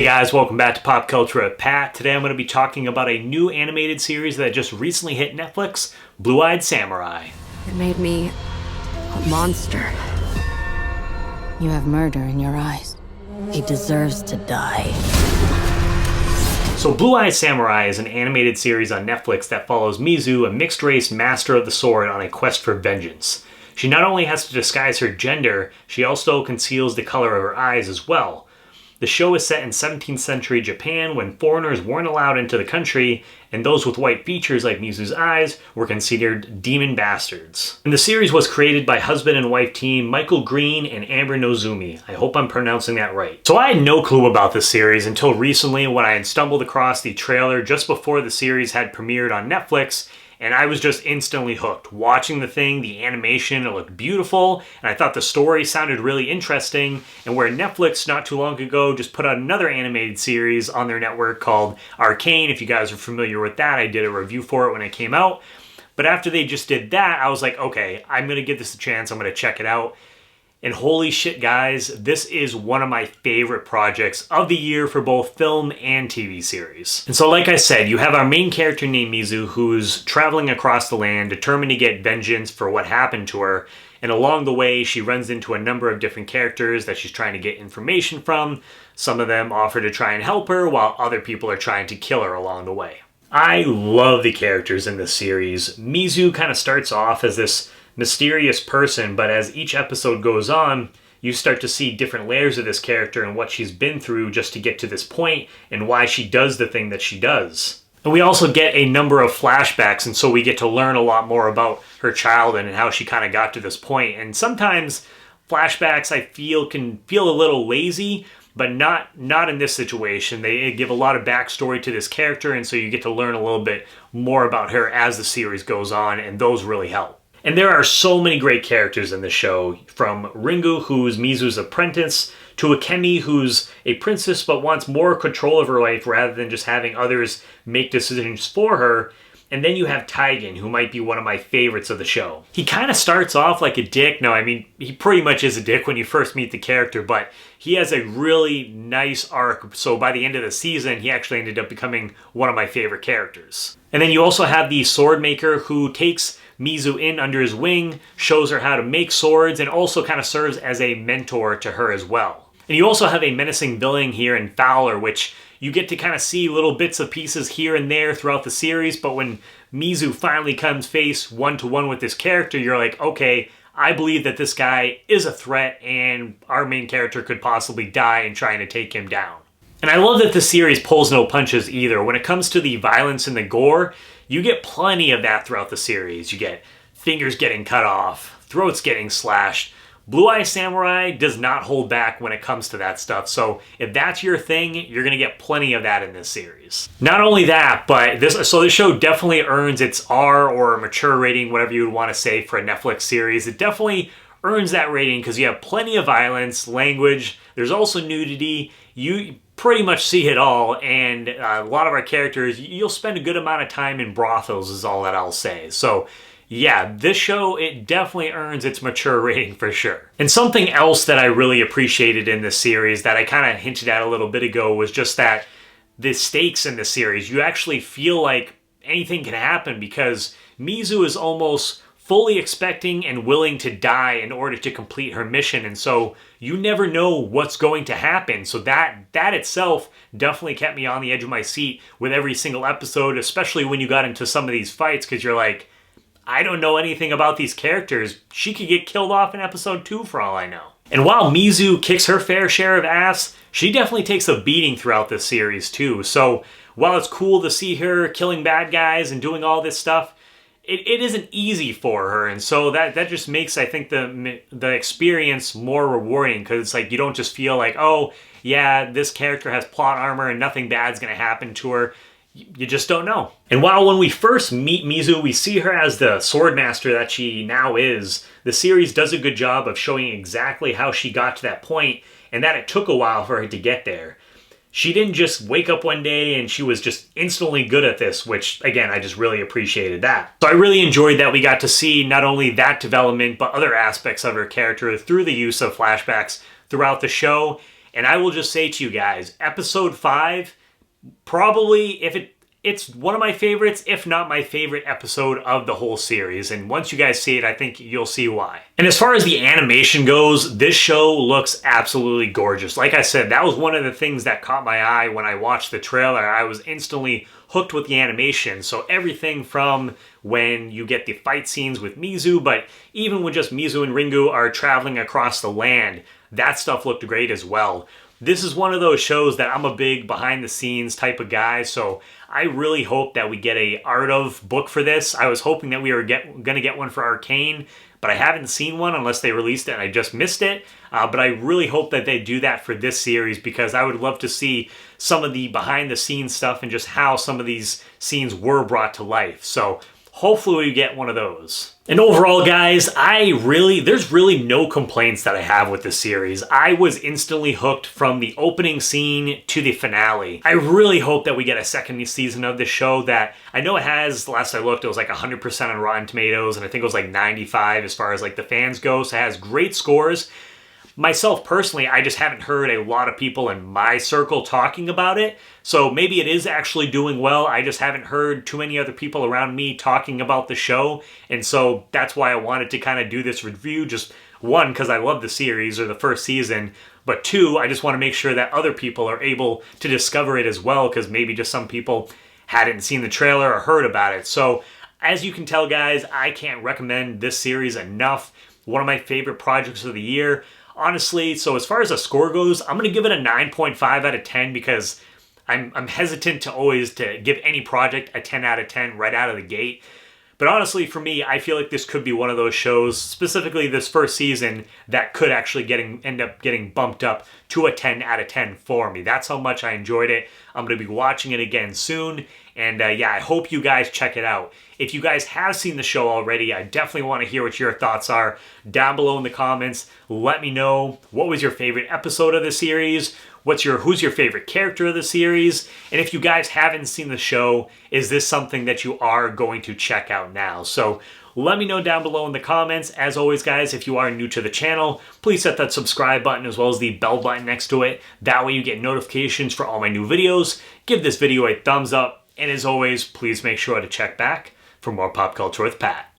guys, welcome back to Pop Culture with Pat. Today I'm going to be talking about a new animated series that just recently hit Netflix, Blue-Eyed Samurai. It made me a monster. You have murder in your eyes. He deserves to die. So Blue-Eyed Samurai is an animated series on Netflix that follows Mizu, a mixed-race master of the sword, on a quest for vengeance. She not only has to disguise her gender, she also conceals the color of her eyes as well. The show is set in 17th century Japan when foreigners weren't allowed into the country, and those with white features like Mizu's eyes were considered demon bastards. And the series was created by husband and wife team Michael Green and Amber Nozumi. I hope I'm pronouncing that right. So I had no clue about this series until recently when I had stumbled across the trailer just before the series had premiered on Netflix, and I was just instantly hooked. Watching the thing, the animation, it looked beautiful, and I thought the story sounded really interesting, and where Netflix not too long ago just put out another animated series on their network called Arcane. If you guys are familiar with that, I did a review for it when it came out. But after they just did that, I was like, okay, I'm going to give this a chance, I'm going to check it out. And holy shit, guys, this is one of my favorite projects of the year for both film and TV series. And so like I said, you have our main character named Mizu, who's traveling across the land, determined to get vengeance for what happened to her. And along the way, she runs into a number of different characters that she's trying to get information from. Some of them offer to try and help her, while other people are trying to kill her along the way. I love the characters in this series. Mizu kind of starts off as this mysterious person, but as each episode goes on, you start to see different layers of this character and what she's been through just to get to this point and why she does the thing that she does. And we also get a number of flashbacks, and so we get to learn a lot more about her childhood and how she kind of got to this point. And sometimes flashbacks, I feel, can feel a little lazy, but not in this situation. They give a lot of backstory to this character, and so you get to learn a little bit more about her as the series goes on, and those really help. And there are so many great characters in the show, from Ringo, who's Mizu's apprentice, to Akemi, who's a princess but wants more control of her life rather than just having others make decisions for her. And then you have Tigan, who might be one of my favorites of the show. He kind of starts off like a dick. No, I mean, he pretty much is a dick when you first meet the character, but he has a really nice arc. So by the end of the season, he actually ended up becoming one of my favorite characters. And then you also have the sword maker, who takes Mizu in under his wing, shows her how to make swords, and also kind of serves as a mentor to her as well. And you also have a menacing villain here in Fowler, which you get to kind of see little bits of pieces here and there throughout the series, but when Mizu finally comes face one-to-one with this character, you're like, okay, I believe that this guy is a threat, and our main character could possibly die in trying to take him down. And I love that the series pulls no punches either. When it comes to the violence and the gore, you get plenty of that throughout the series. You get fingers getting cut off, throats getting slashed. Blue-Eyed Samurai does not hold back when it comes to that stuff. So if that's your thing, you're going to get plenty of that in this series. Not only that, but this show definitely earns its R or mature rating, whatever you would want to say for a Netflix series. It definitely earns that rating because you have plenty of violence, language. There's also nudity. You pretty much see it all, and a lot of our characters, you'll spend a good amount of time in brothels is all that I'll say. So yeah, this show, it definitely earns its mature rating for sure. And something else that I really appreciated in this series that I kind of hinted at a little bit ago was just that the stakes in the series, you actually feel like anything can happen because Mizu is almost fully expecting and willing to die in order to complete her mission, and so you never know what's going to happen. So that itself definitely kept me on the edge of my seat with every single episode, especially when you got into some of these fights, because you're like, I don't know anything about these characters. She could get killed off in episode 2 for all I know. And while Mizu kicks her fair share of ass, she definitely takes a beating throughout this series too. So while it's cool to see her killing bad guys and doing all this stuff, it isn't easy for her, and so that just makes, I think, the experience more rewarding, because it's like you don't just feel like, oh yeah, this character has plot armor and nothing bad's gonna happen to her. You just don't know. And while when we first meet Mizu, we see her as the sword master that she now is, the series does a good job of showing exactly how she got to that point, and that it took a while for her to get there. She didn't just wake up one day and she was just instantly good at this, which, again, I just really appreciated that. So I really enjoyed that we got to see not only that development, but other aspects of her character through the use of flashbacks throughout the show. And I will just say to you guys, episode 5, probably, it's one of my favorites, if not my favorite episode of the whole series. And once you guys see it, I think you'll see why. And as far as the animation goes, this show looks absolutely gorgeous. Like I said, that was one of the things that caught my eye when I watched the trailer. I was instantly hooked with the animation. So everything from when you get the fight scenes with Mizu, but even when just Mizu and Ringo are traveling across the land, that stuff looked great as well. This is one of those shows that I'm a big behind the scenes type of guy, so I really hope that we get a art of book for this. I was hoping that we were going to get one for Arcane, but I haven't seen one unless they released it and I just missed it. But I really hope that they do that for this series, because I would love to see some of the behind the scenes stuff and just how some of these scenes were brought to life. So hopefully we get one of those. And overall, guys, there's really no complaints that I have with this series. I was instantly hooked from the opening scene to the finale. I really hope that we get a second season of this show that I know it has, last I looked, it was like 100% on Rotten Tomatoes, and I think it was like 95 as far as like the fans go, so it has great scores. Myself personally, I just haven't heard a lot of people in my circle talking about it. So maybe it is actually doing well. I just haven't heard too many other people around me talking about the show. And so that's why I wanted to kind of do this review. Just one, because I love the series or the first season. But two, I just want to make sure that other people are able to discover it as well, because maybe just some people hadn't seen the trailer or heard about it. So as you can tell, guys, I can't recommend this series enough. One of my favorite projects of the year. Honestly, so as far as a score goes, I'm going to give it a 9.5 out of 10, because I'm hesitant to always to give any project a 10 out of 10 right out of the gate. But honestly, for me, I feel like this could be one of those shows, specifically this first season, that could actually end up getting bumped up to a 10 out of 10 for me. That's how much I enjoyed it. I'm going to be watching it again soon. And yeah, I hope you guys check it out. If you guys have seen the show already, I definitely want to hear what your thoughts are down below in the comments. Let me know, what was your favorite episode of the series? Who's your favorite character of the series? And if you guys haven't seen the show, is this something that you are going to check out now? So let me know down below in the comments. As always, guys, if you are new to the channel, please hit that subscribe button as well as the bell button next to it. That way you get notifications for all my new videos. Give this video a thumbs up. And as always, please make sure to check back for more Pop Culture with Pat.